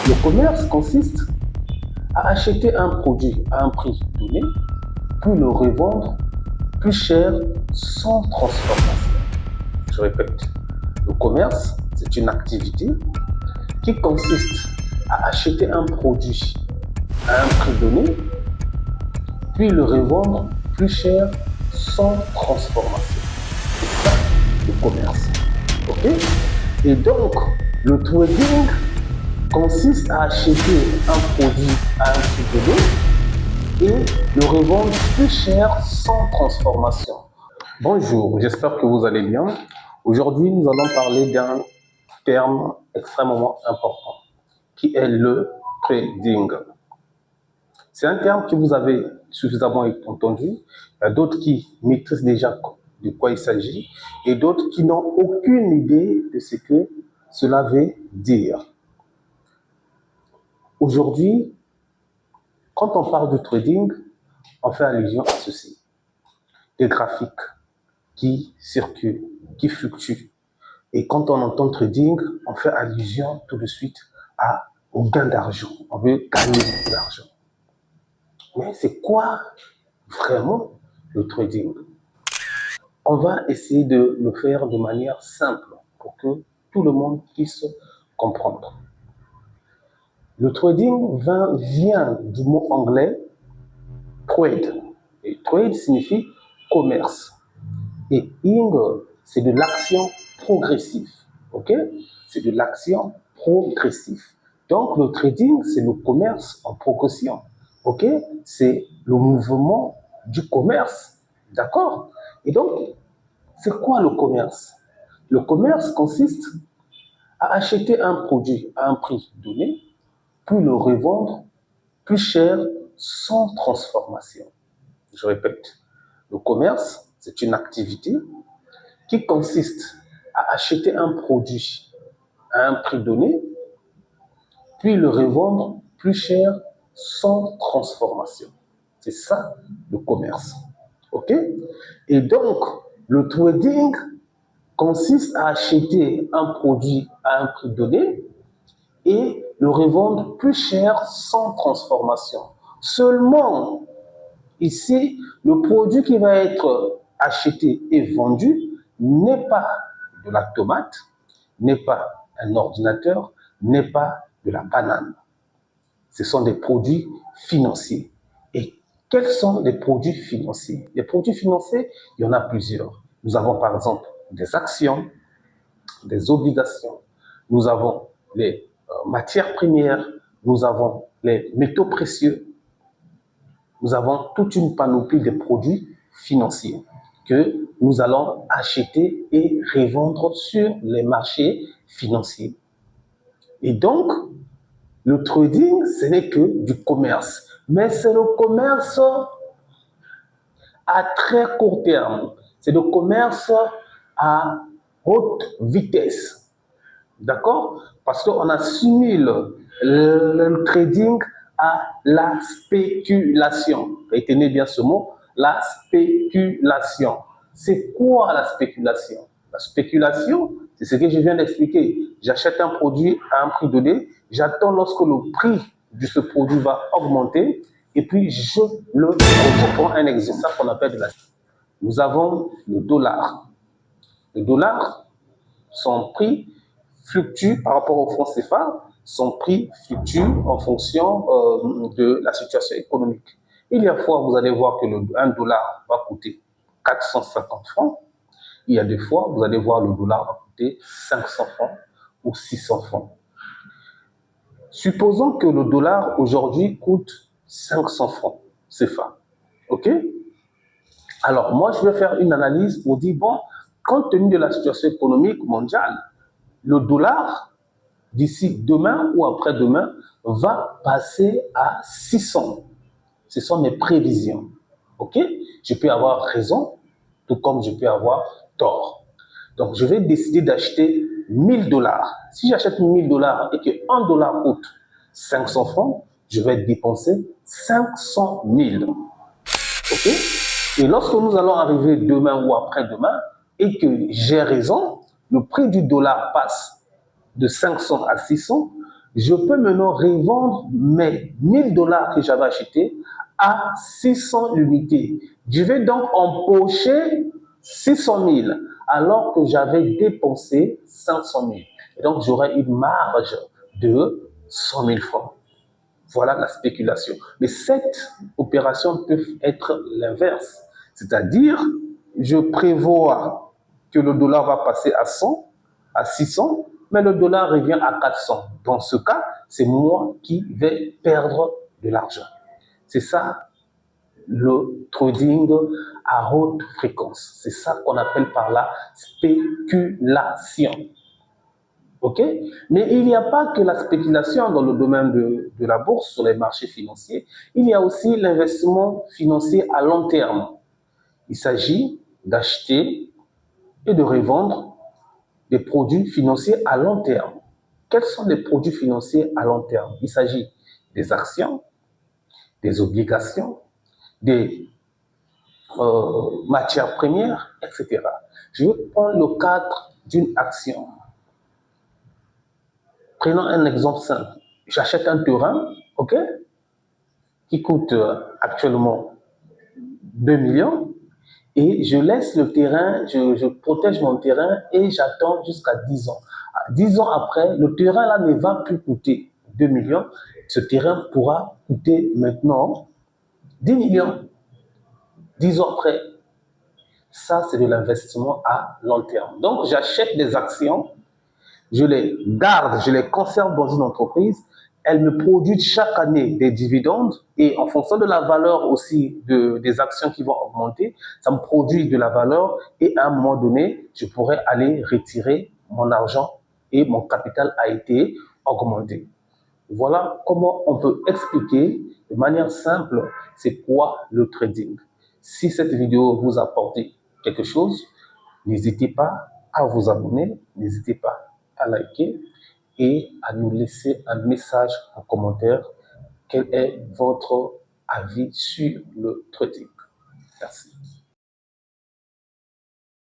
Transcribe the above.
Le commerce consiste à acheter un produit à un prix donné, puis le revendre plus cher sans transformation. Je répète, le commerce, c'est une activité qui consiste à acheter un produit à un prix donné, puis le revendre plus cher sans transformation. C'est ça, le commerce. Ok? Et donc, le trading consiste à acheter un produit à un prix donné et le revendre plus cher sans transformation. Bonjour, j'espère que vous allez bien. Aujourd'hui, nous allons parler d'un terme extrêmement important qui est le trading. C'est un terme que vous avez suffisamment entendu. Il y a d'autres qui maîtrisent déjà de quoi il s'agit et d'autres qui n'ont aucune idée de ce que cela veut dire. Aujourd'hui, quand on parle de trading, on fait allusion à ceci. Des graphiques qui circulent, qui fluctuent. Et quand on entend trading, on fait allusion tout de suite au gain d'argent. On veut gagner de l'argent. Mais c'est quoi vraiment le trading? On va essayer de le faire de manière simple pour que tout le monde puisse comprendre. Le trading vient du mot anglais trade. Et trade signifie commerce. Et ing, c'est de l'action progressive. Ok? C'est de l'action progressive. Donc, le trading, c'est le commerce en progression. Ok? C'est le mouvement du commerce. D'accord? Et donc, c'est quoi le commerce? Le commerce consiste à acheter un produit à un prix donné, puis le revendre plus cher sans transformation. Je répète, le commerce, c'est une activité qui consiste à acheter un produit à un prix donné, puis le revendre plus cher sans transformation. C'est ça le commerce. Ok? Et donc, le trading consiste à acheter un produit à un prix donné et le revendre plus cher sans transformation. Seulement, ici, le produit qui va être acheté et vendu n'est pas de la tomate, n'est pas un ordinateur, n'est pas de la banane. Ce sont des produits financiers. Et quels sont les produits financiers? Les produits financiers, il y en a plusieurs. Nous avons par exemple des actions, des obligations, nous avons les matières premières, nous avons les métaux précieux, nous avons toute une panoplie de produits financiers que nous allons acheter et revendre sur les marchés financiers. Et donc, le trading, ce n'est que du commerce, mais c'est le commerce à très court terme. C'est le commerce à haute vitesse. D'accord? Parce qu'on assimile le trading à la spéculation. Retenez bien ce mot, la spéculation. C'est quoi la spéculation? La spéculation, c'est ce que je viens d'expliquer. J'achète un produit à un prix donné, j'attends lorsque le prix de ce produit va augmenter, et puis je le revends. Je prends un exemple, ça qu'on appelle de la... Nous avons le dollar. Le dollar, son prix fluctue par rapport au franc CFA, son prix fluctue en fonction de la situation économique. Il y a fois, vous allez voir que un dollar va coûter 450 francs. Il y a des fois, vous allez voir le dollar va coûter 500 francs ou 600 francs. Supposons que le dollar aujourd'hui coûte 500 francs CFA. OK? Alors, moi, je vais faire une analyse pour dire, bon, compte tenu de la situation économique mondiale, le dollar, d'ici demain ou après-demain, va passer à 600. Ce sont mes prévisions. OK? Je peux avoir raison, tout comme je peux avoir tort. Donc, je vais décider d'acheter 1000 dollars. Si j'achète 1000 dollars et que 1 dollar coûte 500 francs, je vais dépenser 500 000. OK? Et lorsque nous allons arriver demain ou après-demain et que j'ai raison, le prix du dollar passe de 500 à 600, je peux maintenant revendre mes 1000 $ que j'avais achetés à 600 unités. Je vais donc empocher 600 000 alors que j'avais dépensé 500 000. Et donc, j'aurai une marge de 100 000 francs. Voilà la spéculation. Mais cette opération peut être l'inverse. C'est-à-dire, je prévois que le dollar va passer à 100, à 600, mais le dollar revient à 400. Dans ce cas, c'est moi qui vais perdre de l'argent. C'est ça le trading à haute fréquence. C'est ça qu'on appelle par la spéculation. OK? Mais il n'y a pas que la spéculation dans le domaine de la bourse, sur les marchés financiers. Il y a aussi l'investissement financier à long terme. Il s'agit d'acheter et de revendre des produits financiers à long terme. Quels sont les produits financiers à long terme? Il s'agit des actions, des obligations, des matières premières, etc. Je vais prendre le cadre d'une action. Prenons un exemple simple. J'achète un terrain, OK, qui coûte actuellement 2 millions et je laisse le terrain, je protège mon terrain et j'attends jusqu'à 10 ans. 10 ans après, le terrain là ne va plus coûter 2 millions. Ce terrain pourra coûter maintenant 10 millions. 10 ans après. Ça, c'est de l'investissement à long terme. Donc, j'achète des actions, je les garde, je les conserve dans une entreprise. Elles me produisent chaque année des dividendes et en fonction de la valeur aussi des actions qui vont augmenter, ça me produit de la valeur et à un moment donné, je pourrais aller retirer mon argent et mon capital a été augmenté. Voilà comment on peut expliquer de manière simple c'est quoi le trading. Si cette vidéo vous a apporté quelque chose, n'hésitez pas à vous abonner, n'hésitez pas à liker et à nous laisser un message en commentaire. Quel est votre avis sur le trading? Merci.